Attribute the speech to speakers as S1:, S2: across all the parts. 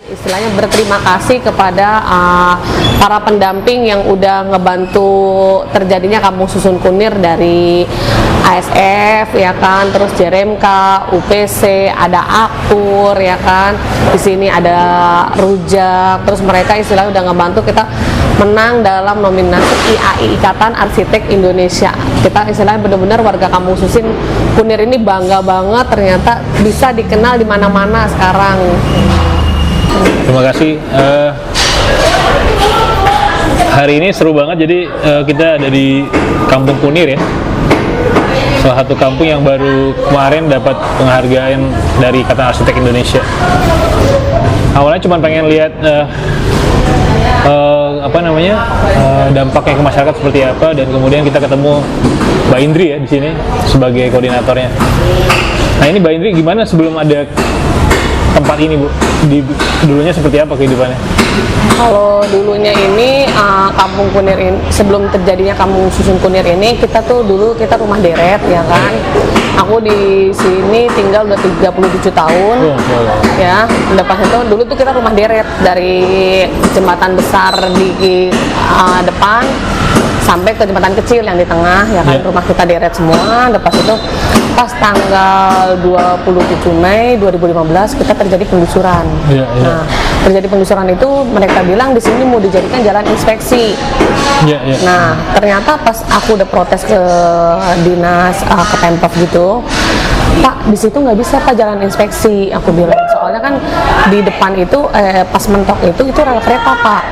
S1: Istilahnya berterima kasih kepada para pendamping yang udah ngebantu terjadinya Kampung Susun Kunir dari ASF ya kan, terus JRMK, UPC, ada Akur ya kan, di sini ada Rujak, terus mereka istilahnya udah ngebantu kita menang dalam nominasi IAI Ikatan Arsitek Indonesia. Kita istilahnya benar-benar warga Kampung Susun Kunir ini bangga banget ternyata bisa dikenal di mana-mana sekarang.
S2: Terima kasih. Hari ini seru banget. Jadi kita ada di Kampung Kunir ya. Salah satu kampung yang baru kemarin dapat penghargaan dari Ikatan Arsitek Indonesia. Awalnya cuma pengen lihat dampaknya ke masyarakat seperti apa, dan kemudian kita ketemu Mbak Indri ya di sini sebagai koordinatornya. Nah ini Mbak Indri, gimana sebelum ada tempat ini Bu? Dulunya seperti apa kehidupannya?
S1: Kalau dulunya ini Kampung Kunir ini, sebelum terjadinya Kampung Susun Kunir ini, kita tuh dulu kita rumah deret ya kan. Aku di sini tinggal udah 37 tahun. Ya, pas itu dulu tuh kita rumah deret dari jembatan besar di depan sampai ke jembatan kecil yang di tengah ya kan, rumah kita deret semua. Lepas itu pas tanggal 27 Mei 2015 kita terjadi penggusuran. Nah, terjadi penggusuran itu mereka bilang di sini mau dijadikan jalan inspeksi. Nah, ternyata pas aku udah protes ke dinas ke Pemprov gitu, Pak, di situ nggak bisa Pak jalan inspeksi, aku bilang. Soalnya kan di depan itu pas mentok itu rel kereta Pak,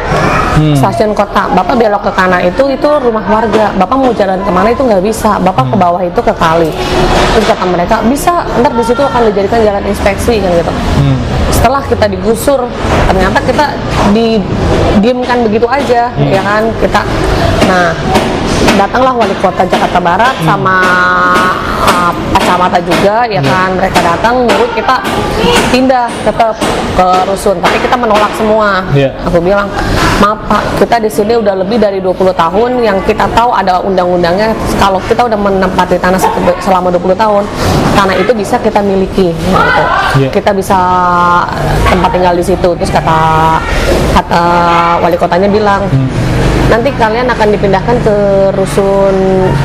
S1: stasiun kota. Bapak belok ke kanan itu rumah warga. Bapak mau jalan kemana itu nggak bisa. Bapak ke bawah itu ke kali. Terus kata mereka bisa, ntar di situ akan dijadikan jalan inspeksi kan gitu. Setelah kita digusur, ternyata kita didiamkan begitu aja ya kan kita. Nah, datanglah wali kota Jakarta Barat sama Pak Camata juga ya kan, mereka datang nyuruh kita pindah tetap ke rusun, tapi kita menolak semua. Aku bilang, maaf Pak, kita di sini udah lebih dari 20 tahun, yang kita tahu ada undang-undangnya, kalau kita udah menempati tanah selama 20 tahun, tanah itu bisa kita miliki gitu. Kita bisa tempat tinggal di situ. Terus kata wali kotanya bilang, nanti kalian akan dipindahkan ke rusun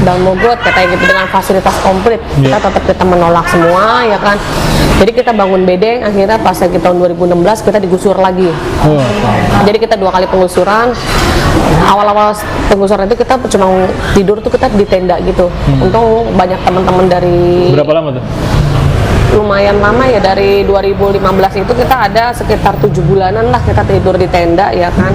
S1: Daun Mogot katanya gitu, dengan fasilitas komplit. Kita menolak semua ya kan. Jadi kita bangun bedeng, akhirnya pas lagi tahun 2016 kita digusur lagi. Jadi kita 2 kali penggusuran. Awal-awal penggusuran itu kita cuma tidur tuh kita di tenda gitu. Untung banyak teman-teman dari.
S2: Berapa lama tuh?
S1: Lumayan lama ya, dari 2015 itu kita ada sekitar 7 bulanan lah kita tidur di tenda ya kan.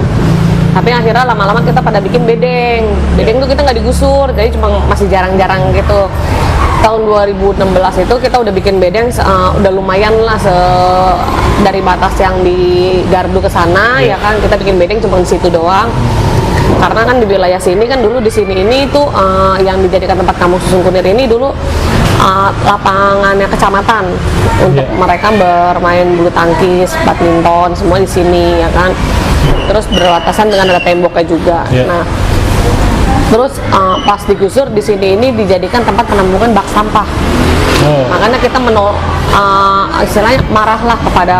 S1: Tapi akhirnya lama-lama kita pada bikin bedeng. Bedeng tuh kita nggak digusur, jadi cuma masih jarang-jarang gitu. Tahun 2016 itu kita udah bikin bedeng, udah lumayan lah dari batas yang di Gardu ke sana ya kan, kita bikin bedeng cuma di situ doang. Karena kan di wilayah sini kan dulu di sini ini tuh yang dijadikan tempat Kampung Susun Kunir ini dulu lapangannya kecamatan untuk mereka bermain bulu tangkis, badminton, semua di sini ya kan. Terus berbatasan dengan ada temboknya juga. Nah, terus pas digusur di sini ini dijadikan tempat penampungan bak sampah. Makanya kita istilahnya marahlah kepada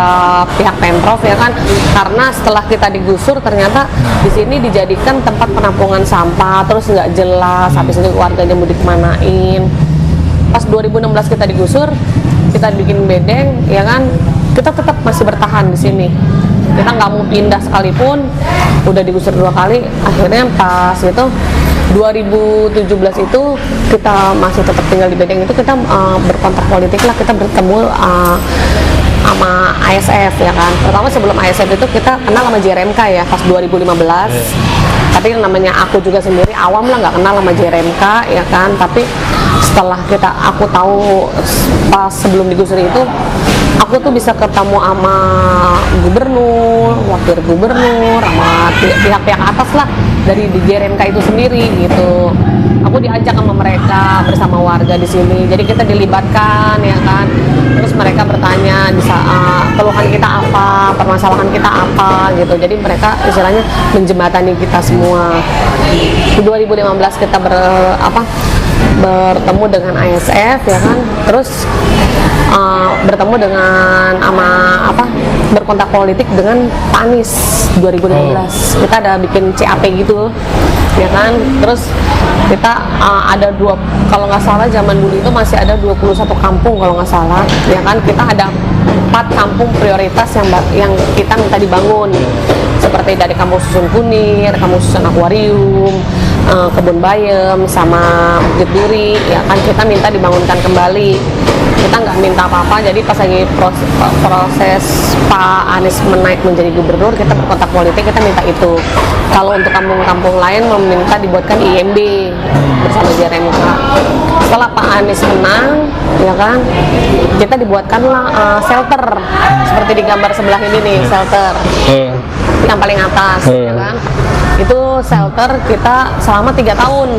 S1: pihak Pemprov ya kan, karena setelah kita digusur ternyata di sini dijadikan tempat penampungan sampah, terus nggak jelas, habis itu warganya mau dikemanain. Pas 2016 kita digusur, kita bikin bedeng ya kan, kita tetap masih bertahan di sini. Kita nggak mau pindah sekalipun, udah digusur 2 kali. Akhirnya pas itu 2017 itu kita masih tetap tinggal di bedeng itu, kita berkontrak politik lah, kita bertemu sama ASF ya kan. Pertama sebelum ASF itu kita kenal sama JRMK ya pas 2015. Tapi yang namanya aku juga sendiri awam lah, nggak kenal sama JRMK ya kan. Tapi setelah aku tahu pas sebelum digusur itu, aku tuh bisa ketemu sama gubernur, wakil gubernur, sama pihak-pihak atas lah dari JRMK itu sendiri gitu. Aku diajak sama mereka bersama warga di sini, jadi kita dilibatkan ya kan. Terus mereka bertanya bisa keluhan kita apa, permasalahan kita apa gitu. Jadi mereka istilahnya menjembatani kita semua. Di 2015 kita bertemu dengan ASF ya kan. Terus bertemu dengan berkontak politik dengan Pak Anies 2015. Kita ada bikin CAP gitu, ya kan. Terus kita ada kalau nggak salah zaman dulu itu masih ada 21 kampung kalau nggak salah, ya kan. Kita ada 4 kampung prioritas yang kita minta dibangun, seperti dari Kampung Susun Kunir, Kampung Susun Akuarium, Kebun Bayem, sama Bukit Duri, ya kan. Kita minta dibangunkan kembali. Kita nggak minta apa-apa. Jadi pas lagi proses Pak Anies menaik menjadi gubernur, kita berkontak politik, kita minta itu. Kalau untuk kampung-kampung lain meminta dibuatkan IMB bersama JRMK. Setelah Pak Anies menang, ya kan, kita dibuatkanlah shelter seperti di gambar sebelah ini nih, shelter yang paling atas, ya kan. Itu shelter kita selama 3 tahun.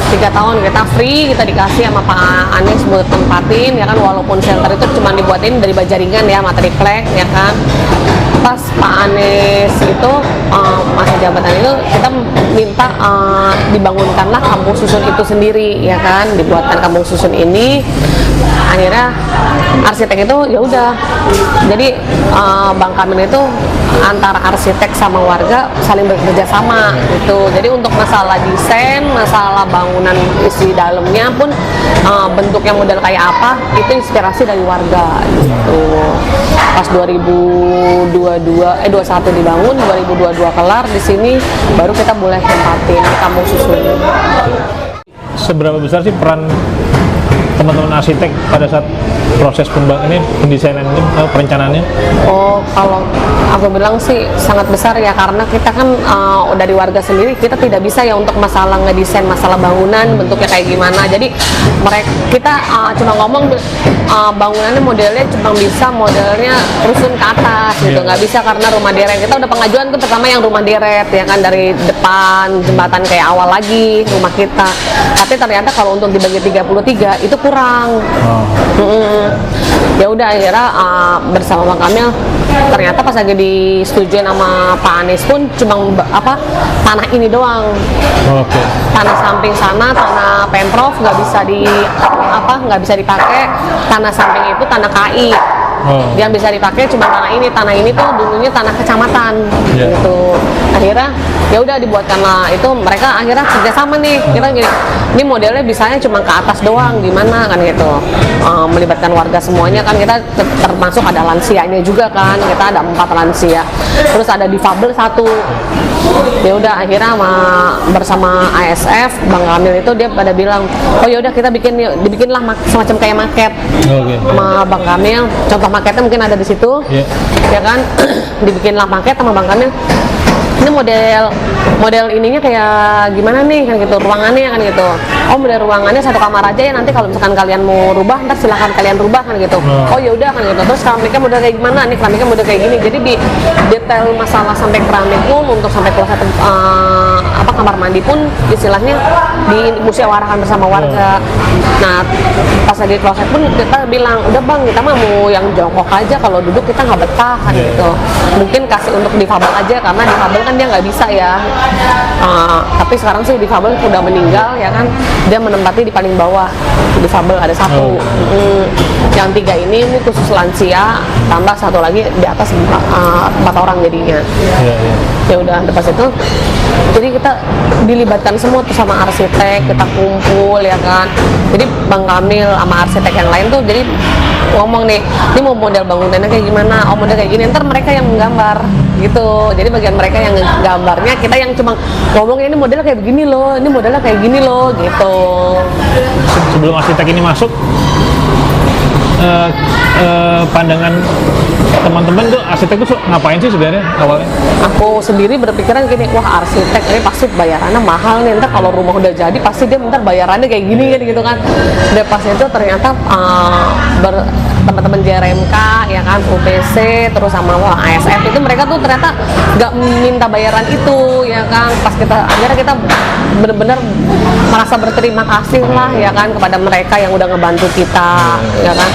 S1: 3 tahun kita free, kita dikasih sama Pak Anies buat tempatin, ya kan. Walaupun shelter itu cuma dibuatin dari baja ringan ya, materi plek, ya kan. Pas Pak Anies itu masa jabatan itu, kita minta dibangunkanlah Kampung Susun itu sendiri, ya kan. Dibuatkan Kampung Susun ini. Akhirnya arsitek itu ya udah, jadi Bang Kamil itu antara arsitek sama warga saling bekerja sama gitu. Jadi untuk masalah desain, masalah bangunan isi dalamnya pun bentuknya model kayak apa, itu inspirasi dari warga gitu. Pas 2021 dibangun, 2022 kelar, di sini baru kita boleh tempatin Kampung Susun.
S2: Seberapa besar sih peran teman-teman arsitek pada saat proses pendesainan ini, perencanaannya?
S1: Oh, kalau aku bilang sih sangat besar ya, karena kita kan dari warga sendiri, kita tidak bisa ya untuk masalah ngedesain masalah bangunan bentuknya kayak gimana. Jadi kita cuma ngomong bangunannya modelnya cuma bisa modelnya rusun ke atas gitu, nggak bisa karena rumah deret. Kita udah pengajuan tuh pertama yang rumah deret, ya kan, dari depan jembatan kayak awal lagi rumah kita. Tapi ternyata kalau untuk dibagi 33 itu kurang. Ya udah akhirnya bersama Bang Kamil, ternyata pas lagi disetujuin sama Pak Anies pun cuma tanah ini doang. Tanah samping sana, tanah Pemprov nggak bisa dipakai. Tanah samping itu tanah KI. Yang bisa dipakai cuma tanah ini tuh dulunya tanah kecamatan gitu. Akhirnya ya udah dibuatkanlah itu, mereka akhirnya kerjasama nih, kita gini, ini modelnya bisanya cuma ke atas doang, gimana kan gitu, melibatkan warga semuanya kan. Kita termasuk ada lansianya juga kan, kita ada 4 lansia, terus ada difabel 1. Ya udah akhirnya bersama ASF, Bang Kamil itu dia pada bilang, oh ya udah kita dibikinlah semacam kayak maket sama Bang Kamil. Contoh maketnya mungkin ada di situ, ya kan. Dibikinlah maket sama Bang Kamil. Ini model ininya kayak gimana nih kan gitu, ruangannya kan gitu. Oh, model ruangannya 1 kamar aja ya, nanti kalau misalkan kalian mau rubah ntar silahkan kalian rubah kan gitu. Oh ya udah kan gitu. Terus keramiknya model kayak gimana nih, keramiknya model kayak gini. Jadi di detail masalah sampai keramik pun, untuk sampai kloset kamar mandi pun istilahnya dimusyawarahkan bersama warga. Nah pas lagi kloset pun kita bilang, udah Bang, kita mah mau yang jongkok aja, kalau duduk kita nggak betah kan gitu. Mungkin kasih untuk difabel aja, karena difabel kan dia nggak bisa ya. Tapi sekarang sih difabel udah meninggal ya kan, dia menempati di paling bawah. Difabel ada 1. Yang 3 ini khusus lansia, tambah 1 lagi di atas 4 orang jadinya. Ya udah pas itu, jadi kita dilibatkan semua tuh sama arsitek, kita kumpul ya kan. Jadi Bang Kamil sama arsitek yang lain tuh jadi ngomong nih, ini mau model bangunannya kayak gimana, oh model kayak gini, ntar mereka yang menggambar gitu. Jadi bagian mereka yang gambarnya, kita yang cuma ngomong ini modelnya kayak begini loh, ini modelnya kayak gini loh gitu.
S2: Sebelum arsitek ini masuk, pandangan teman-teman tuh arsitek tuh ngapain sih sebenarnya awalnya?
S1: Aku sendiri berpikiran gini, wah arsitek ini pasti bayarannya mahal nih, ntar kalau rumah udah jadi pasti dia ntar bayarannya kayak gini kan gitu kan. Dan pas itu ternyata teman-teman JRMK ya kan, UPC terus sama ASF itu mereka tuh ternyata nggak minta bayaran itu ya kan. Pas akhirnya kita benar-benar merasa berterima kasih lah ya kan kepada mereka yang udah ngebantu kita ya kan.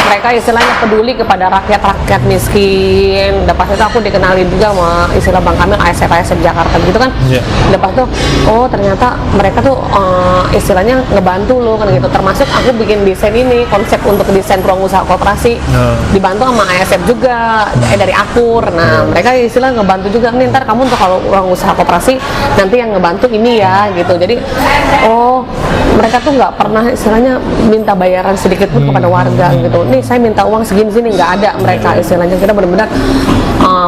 S1: Mereka istilahnya peduli kepada rakyat miskin. Lepas itu aku dikenalin juga sama istilah Bang Kamil ASF Jakarta gitu kan. Lepas itu oh ternyata mereka tuh istilahnya ngebantu lo kan gitu. Termasuk aku bikin desain ini, konsep untuk desain ruang usaha koperasi dibantu sama ASF juga dari Akur. Nah mereka istilah ngebantu juga nih, ntar kamu untuk kalau ruang usaha koperasi nanti yang ngebantu ini ya gitu. Jadi oh mereka tuh nggak pernah istilahnya minta bayaran sedikit pun kepada warga gitu. Nih saya minta uang segini nggak ada mereka istilahnya. Kita benar-benar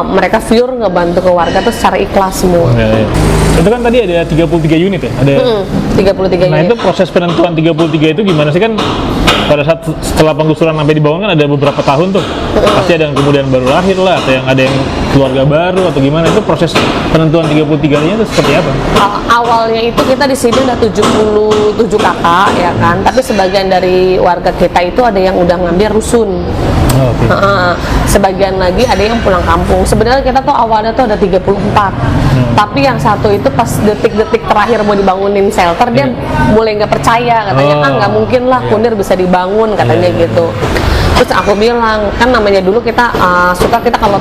S1: mereka pure ngebantu ke warga tuh secara ikhlas semua.
S2: Itu kan tadi ada 33 unit ya? Ada
S1: 33
S2: Nah
S1: unit.
S2: itu proses penentuan 33 itu gimana sih, kan pada saat setelah penggusuran sampai dibangun kan ada beberapa tahun tuh, pasti ada yang kemudian baru lahir lah, atau yang ada yang keluarga baru atau gimana, itu proses penentuan 33-nya itu seperti apa?
S1: Awalnya itu kita di sini udah 77 kakak ya kan, tapi sebagian dari warga kita itu ada yang udah ngambil rusun. Sebagian lagi ada yang pulang kampung. Sebenarnya kita tuh awalnya tuh ada 34, tapi yang satu itu pas detik-detik terakhir mau dibangunin shelter dia mulai nggak percaya, katanya kan nggak mungkin lah Kunir bisa dibangun katanya gitu. Terus aku bilang kan namanya dulu kita suka kita kalau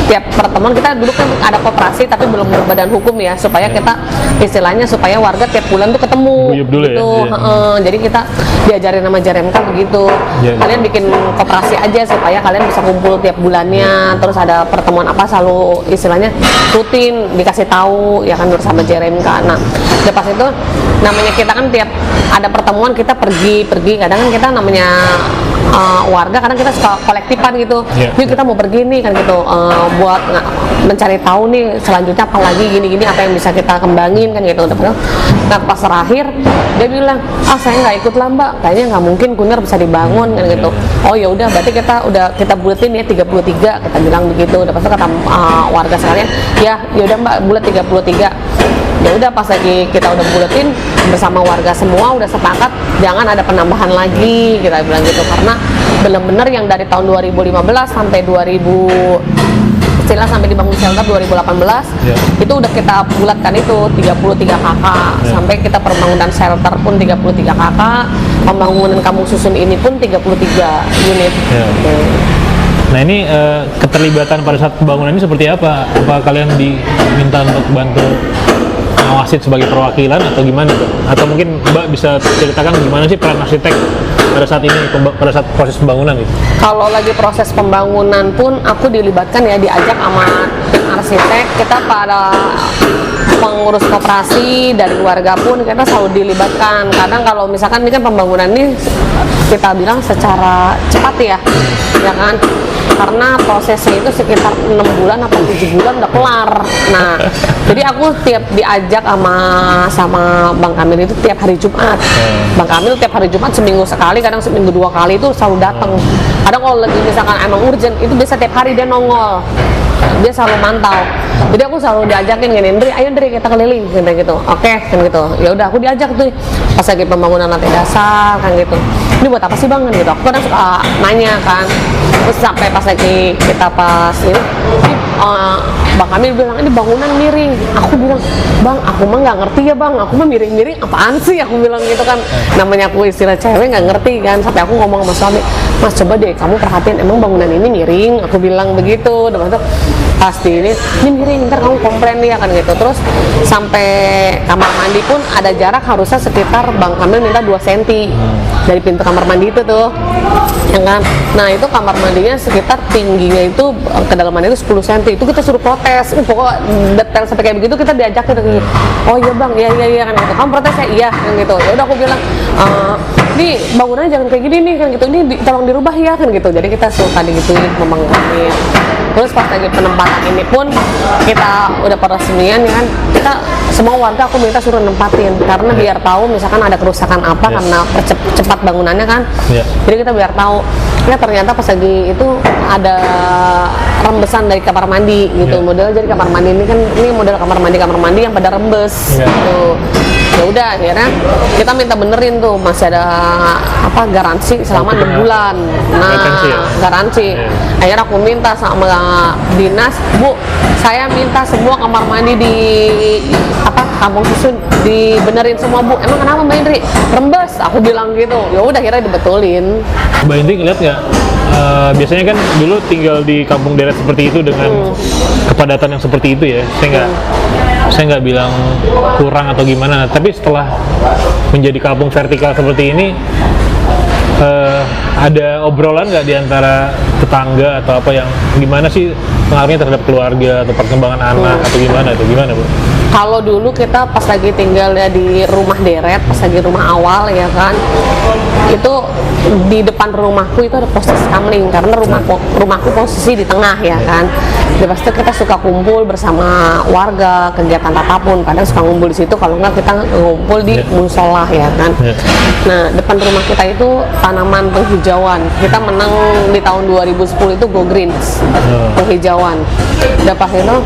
S1: tiap pertemuan kita dulu kan ada koperasi tapi belum berbadan hukum ya, supaya kita istilahnya supaya warga tiap bulan tuh ketemu
S2: dulu
S1: gitu
S2: ya?
S1: jadi kita diajarin nama JRMK begitu, kalian bikin koperasi aja supaya kalian bisa kumpul tiap bulannya, terus ada pertemuan apa selalu istilahnya rutin dikasih tahu ya kan bersama JRMK. Nah pas itu namanya kita kan tiap ada pertemuan kita pergi kadang kan kita namanya warga kadang kita suka kolektifan gitu, yuk kita mau pergi nih kan gitu, buat mencari tahu nih selanjutnya apa lagi gini apa yang bisa kita kembangin kan gitu. Nah pas terakhir dia bilang saya nggak ikut lah mbak, kayaknya nggak mungkin Kunir bisa dibangun kan gitu. Oh ya udah berarti kita buletin ya 33, kita bilang begitu. Udah pas kata warga sekalian ya udah mbak bulet 33. Ya udah pas lagi kita udah buletin bersama warga semua udah sepakat jangan ada penambahan lagi, kita bilang gitu, karena benar-benar yang dari tahun 2015 sampai 2000 sampai dibangun shelter 2018 itu udah kita bulatkan itu 33 kakak sampai kita pembangunan shelter pun 33 kakak, pembangunan kampung susun ini pun 33 unit.
S2: Nah ini keterlibatan pada saat pembangunan ini seperti apa? Apa kalian diminta untuk bantu ngawasin sebagai perwakilan atau gimana tuh? Atau mungkin Mbak bisa ceritakan gimana sih peran arsitek pada saat ini, pada saat proses pembangunan gitu?
S1: Kalau lagi proses pembangunan pun aku dilibatkan ya, diajak sama tim arsitek, kita pada pengurus koperasi dari warga pun kita selalu dilibatkan. Kadang kalau misalkan ini kan pembangunan ini kita bilang secara cepat ya kan, karena prosesnya itu sekitar 6 bulan atau 7 bulan udah kelar. Nah jadi aku tiap diajak sama Bang Kamil itu tiap hari Jumat. Bang Kamil tiap hari Jumat seminggu sekali, kadang seminggu 2 kali itu selalu datang. Kadang kalau lagi misalkan emang urgent itu bisa tiap hari dia nongol, dia selalu mantau. Jadi aku selalu diajakin gini, ayo Ndri kita keliling gitu. Oke kan gitu. Ya udah aku diajak tuh pas lagi pembangunan lantai dasar kan gitu. Ini buat apa sih Bang kan gitu. Aku kadang suka nanya kan. Terus sampai pas lagi kita ini Bang Kamil bilang ini bangunan miring. Aku bilang Bang, aku mah nggak ngerti ya Bang. Aku mah miring-miring apaan sih? Aku bilang gitu kan. Namanya aku istilah cewek nggak ngerti kan. Sampai aku ngomong sama suami, Mas coba deh kamu perhatiin emang bangunan ini miring. Aku bilang begitu. Udah masuk pasti ini miring, ntar kamu komplain ya kan gitu. Terus sampai kamar mandi pun ada jarak harusnya sekitar Bang Kamil minta 2 cm dari pintu kamar mandi itu tuh ya kan. Nah itu kamar mandinya sekitar tingginya itu kedalamannya itu 10 cm. Itu kita suruh protes, pokoknya detail sampai kayak begitu kita diajak gitu. Oh iya Bang, iya kan gitu. Kamu protes ya? Iya kan gitu. Ya udah aku bilang ini bangunannya jangan kayak gini nih kan gitu. Ini tolong dirubah ya kan gitu. Jadi kita suka digituin Bang Kamil. Terus pas lagi penempatan ini pun kita udah peresmian ya kan, kita semua warga aku minta suruh nempatin karena biar tahu misalkan ada kerusakan apa karena cepat bangunannya kan. Jadi kita biar tahu ya ternyata pas lagi itu ada rembesan dari kamar mandi gitu. Model jadi kamar mandi ini kan ini model kamar mandi yang pada rembes gitu. Ya udah akhirnya kita minta benerin tuh, masih ada garansi selama 6 bulan. Nah,
S2: Garansi ya?
S1: garansi. Akhirnya aku minta sama dinas, Bu, saya minta semua kamar mandi di Kampung Susun dibenerin semua, Bu. Emang kenapa Mbak Indri? Rembes, aku bilang gitu. Ya udah akhirnya dibetulin.
S2: Mbak Indri ngeliat nggak? Biasanya kan dulu tinggal di kampung deret seperti itu dengan kepadatan yang seperti itu ya. Saya nggak bilang kurang atau gimana. Tapi setelah menjadi kampung vertikal seperti ini, ada obrolan nggak di antara tetangga atau apa yang gimana sih pengaruhnya terhadap keluarga atau perkembangan anak atau gimana Bu?
S1: Kalau dulu kita pas lagi tinggal ya di rumah deret, pas lagi rumah awal ya kan, itu di depan rumahku itu ada posisi kamling karena rumahku posisi di tengah ya kan. Di pasti kita suka kumpul bersama warga, kegiatan apapun, kadang suka ngumpul di situ, kalau enggak kita ngumpul di musola ya kan. Nah, depan rumah kita itu tanaman penghijauan. Kita menang di tahun 2010 itu Go Greens, penghijauan. Udah pas itu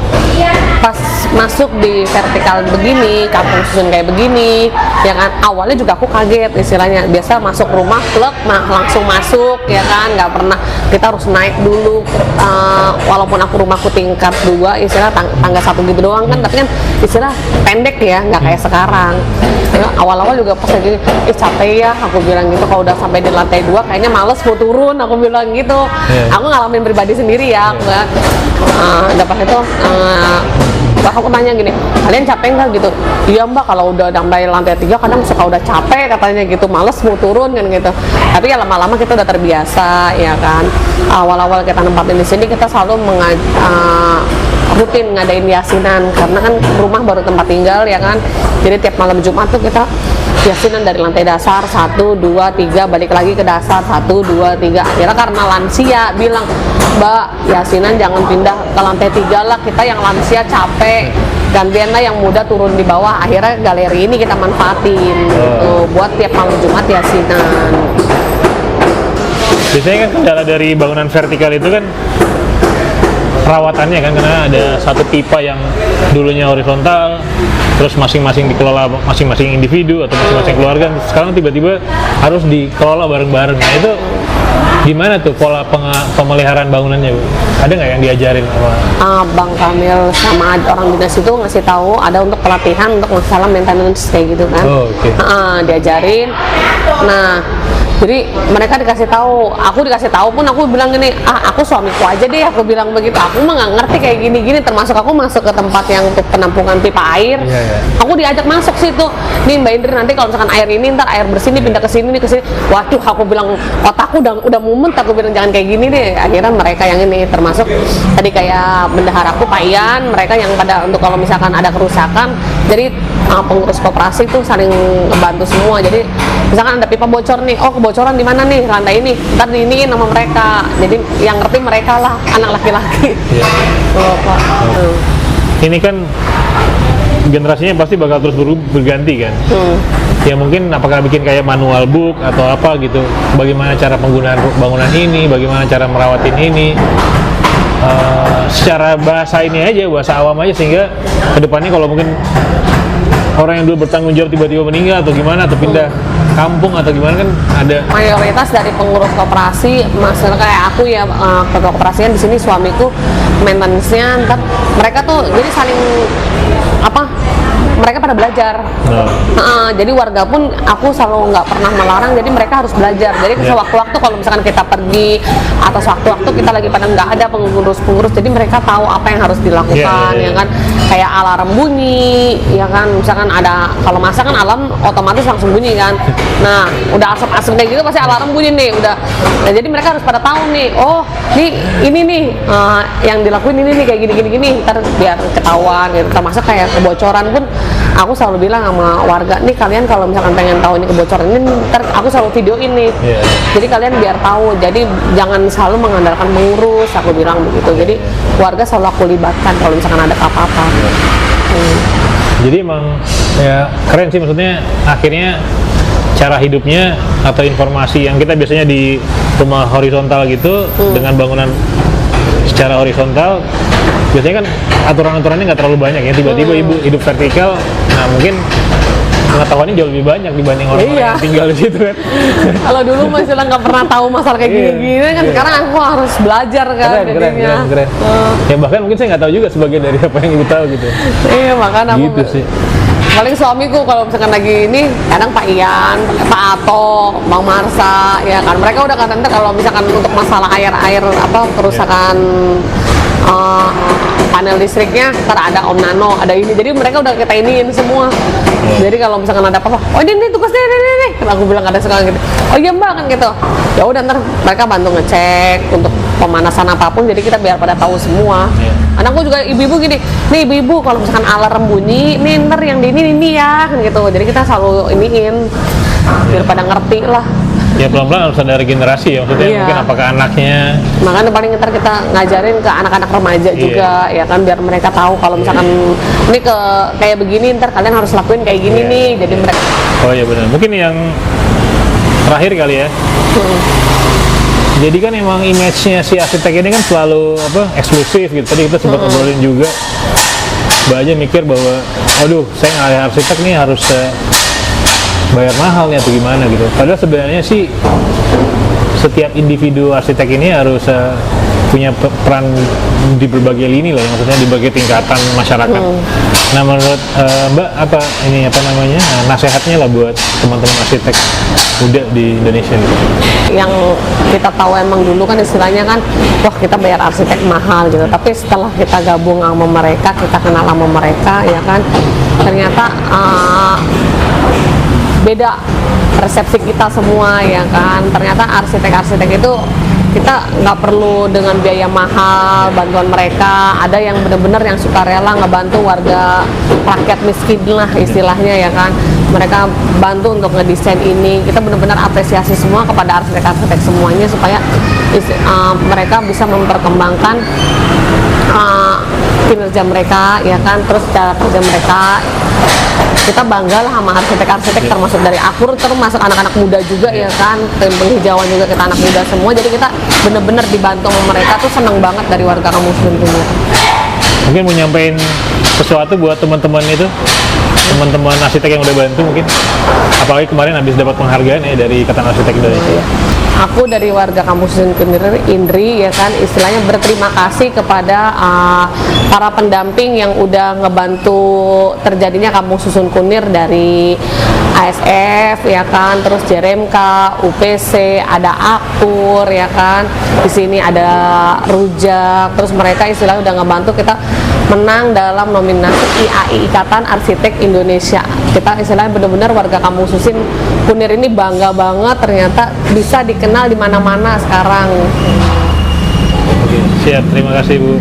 S1: pas masuk di vertikal begini, kampung susun kayak begini, ya kan, awalnya juga aku kaget istilahnya. Biasa masuk rumah, plek, langsung masuk, ya kan, nggak pernah, kita harus naik dulu, walaupun aku rumahku tingkat 2, istilah tangga 1 gitu doang kan, tapi kan istilah pendek ya, nggak kayak sekarang. Ya, awal-awal juga pas lagi, capek ya, aku bilang gitu, kalau udah sampai di lantai 2, kayaknya males mau turun, aku bilang gitu. Aku ngalamin pribadi sendiri ya, udah pas itu, aku tanya gini, kalian capek nggak gitu? Iya Mbak, kalau udah sampai lantai 3 kadang suka udah capek katanya gitu, males mau turun kan gitu. Tapi ya lama-lama kita udah terbiasa ya kan. Awal-awal kita nempatin di sini kita selalu rutin ngadain yasinan karena kan rumah baru tempat tinggal ya kan. Jadi tiap malam Jumat tuh kita yasinan dari lantai dasar 1, 2, 3 balik lagi ke dasar 1, 2, 3. Akhirnya karena lansia bilang, Mbak, yasinan jangan pindah ke lantai 3 lah, kita yang lansia capek, gantian lah yang muda turun di bawah. Akhirnya galeri ini kita manfaatin gitu, buat tiap malam Jumat yasinan.
S2: Biasanya kan kendala dari bangunan vertikal itu kan perawatannya kan, karena ada satu pipa yang dulunya horizontal, terus masing-masing dikelola masing-masing individu atau masing-masing keluarga, sekarang tiba-tiba harus dikelola bareng-bareng. Nah itu gimana tuh pola pemeliharaan bangunannya Bu? Ada nggak yang diajarin sama
S1: Bang Kamil sama orang dinas itu ngasih tahu ada untuk pelatihan untuk masalah maintenance kayak gitu kan. Diajarin. Nah, jadi mereka dikasih tahu, aku dikasih tahu pun aku bilang gini, aku suamiku aja deh, aku bilang begitu. Aku mah nggak ngerti kayak gini-gini, termasuk aku masuk ke tempat yang untuk penampungan pipa air. Aku diajak masuk situ. Nih Mbak Indri, nanti kalau misalkan air ini ntar air bersih nih pindah ke sini nih ke sini. Waduh, aku bilang otakku udah mumet, aku bilang jangan kayak gini deh. Akhirnya mereka yang ini, termasuk tadi kayak bendaharaku Pak Ian, mereka yang pada untuk kalau misalkan ada kerusakan, jadi pengurus koperasi tuh saling ngebantu semua. Jadi misalkan ada pipa bocor nih, oh kebocoran di mana nih, lantai ini, ntar diiniin sama mereka. Jadi yang ngerti mereka lah, anak laki-laki. Pak.
S2: Ini kan generasinya pasti bakal terus berganti kan. Ya mungkin apakah bikin kayak manual book atau apa gitu, bagaimana cara penggunaan bangunan ini, bagaimana cara merawatin ini, secara bahasa ini aja, bahasa awam aja, sehingga kedepannya kalau mungkin orang yang dulu bertanggung jawab tiba-tiba meninggal atau gimana, atau pindah kampung atau gimana, kan ada
S1: mayoritas dari pengurus koperasi, masalah kayak aku ya, ketua koperasi kan di sini suamiku maintenance-nya, ntar mereka tuh jadi saling mereka pada belajar. Jadi warga pun aku selalu nggak pernah melarang, jadi mereka harus belajar. Jadi sewaktu-waktu kalau misalkan kita pergi atau sewaktu-waktu kita lagi pada nggak ada pengurus-pengurus, jadi mereka tahu apa yang harus dilakukan, ya kan, kayak alarm bunyi, ya kan, misalkan ada, kalau masak kan alarm otomatis langsung bunyi kan. Nah, udah asap-asap kayak gitu pasti alarm bunyi nih, udah. Nah, jadi mereka harus pada tahu nih, oh, nih ini nih yang dilakuin ini nih kayak gini-gini, ntar biar ketahuan gitu. Termasuk kayak kebocoran pun aku selalu bilang sama warga, nih kalian kalau misalkan pengen tahu ini kebocoran ini, ntar aku selalu videoin nih. Jadi kalian biar tahu, jadi jangan selalu mengandalkan pengurus, aku bilang begitu. Jadi warga selalu aku libatkan kalau misalkan ada apa-apa.
S2: Jadi emang ya keren sih, maksudnya akhirnya cara hidupnya atau informasi yang kita biasanya di rumah horizontal gitu, dengan bangunan secara horizontal, biasanya kan aturan-aturannya nggak terlalu banyak ya, tiba-tiba ibu hidup vertikal. Nah mungkin pengetahuannya jauh lebih banyak dibanding orang-orang
S1: Iya.
S2: yang tinggal di situ kan.
S1: Kalau dulu masih nggak pernah tahu masalah kayak
S2: Iya,
S1: gini-gini kan,
S2: iya.
S1: sekarang aku harus belajar kan jadinya.
S2: Keren. Ya bahkan mungkin saya nggak tahu juga sebagian dari apa yang ibu tahu gitu.
S1: Iya, makanya aku
S2: Gitu sih.
S1: paling suamiku kalau misalkan lagi ini kadang Pak Ian, Pak Ato, Bang Marsa, ya kan mereka udah kata ntar kalau misalkan untuk masalah air apa kerusakan panel listriknya, ntar ada Om Nano, ada ini, jadi mereka udah kita iniin semua. Jadi kalau misalkan ada apa-apa, oh ini tugasnya ini, kan aku bilang ada sekarang gitu, oh iya mbak kan gitu, ya udah ntar mereka bantu ngecek untuk pemanasan apapun, jadi kita biar pada tahu semua.
S2: Iya.
S1: Anakku juga ibu-ibu gini, nih ibu-ibu kalau misalkan alarm bunyi, nih ntar yang di ini ya kan gitu, jadi kita selalu iniin biar pada ngerti lah.
S2: Ya pelan-pelan harus ada regenerasi ya, maksudnya
S1: Iya.
S2: mungkin apakah anaknya
S1: Makanya paling ntar kita ngajarin ke anak-anak remaja juga ya kan, biar mereka tahu kalau misalkan ini kayak begini ntar kalian harus lakuin kayak gini
S2: Iya.
S1: nih, jadi mereka
S2: oh ya benar. Mungkin yang terakhir kali ya. Jadi kan emang image-nya si arsitek ini kan selalu apa eksklusif gitu. Tadi kita sempat ngobrolin juga. Mbak aja mikir bahwa, aduh saya nggak arsitek nih harus bayar mahal nih atau gimana gitu. Padahal sebenarnya sih setiap individu arsitek ini harus punya peran di berbagai lini lah, maksudnya di berbagai tingkatan masyarakat. Nah menurut Mbak apa namanya nasihatnya lah buat teman-teman arsitek muda di Indonesia gitu.
S1: yang kita tahu emang dulu kan istilahnya kan, wah kita bayar arsitek mahal gitu, tapi setelah kita gabung sama mereka, kita kenal sama mereka ya kan, ternyata beda persepsi kita semua ya kan. Ternyata arsitek-arsitek itu kita nggak perlu dengan biaya mahal bantuan mereka, ada yang benar-benar yang sukarela ngebantu warga rakyat miskin lah istilahnya ya kan, mereka bantu untuk ngedesain ini. Kita benar-benar apresiasi semua kepada arsitek-arsitek semuanya supaya mereka bisa memperkembangkan kinerja mereka ya kan, terus cara kerja mereka. Kita bangga lah sama arsitek-arsitek, termasuk dari aku, termasuk anak-anak muda juga ya kan, tim penghijauan juga kita anak muda semua, jadi kita bener-bener dibantu sama mereka tuh, seneng banget dari warga Kampung Susun Kunir.
S2: Mungkin mau nyampein sesuatu buat teman-teman itu, teman-teman arsitek yang udah bantu mungkin, apalagi kemarin habis dapat penghargaan ya dari Ikatan Arsitek Indonesia.
S1: Aku dari warga Kampung Susun Kunir Indri ya kan, istilahnya berterima kasih kepada para pendamping yang udah ngebantu terjadinya Kampung Susun Kunir, dari ASF ya kan, terus JRMK, UPC, ada Akur ya kan, di sini ada Rujak, terus mereka istilahnya udah ngebantu kita menang dalam nominasi IAI Ikatan Arsitek Indonesia. Kita istilahnya benar-benar warga Kampung Susun Kunir ini bangga banget, ternyata bisa dikenal di mana-mana sekarang.
S2: Oke, siap. Terima kasih Bu.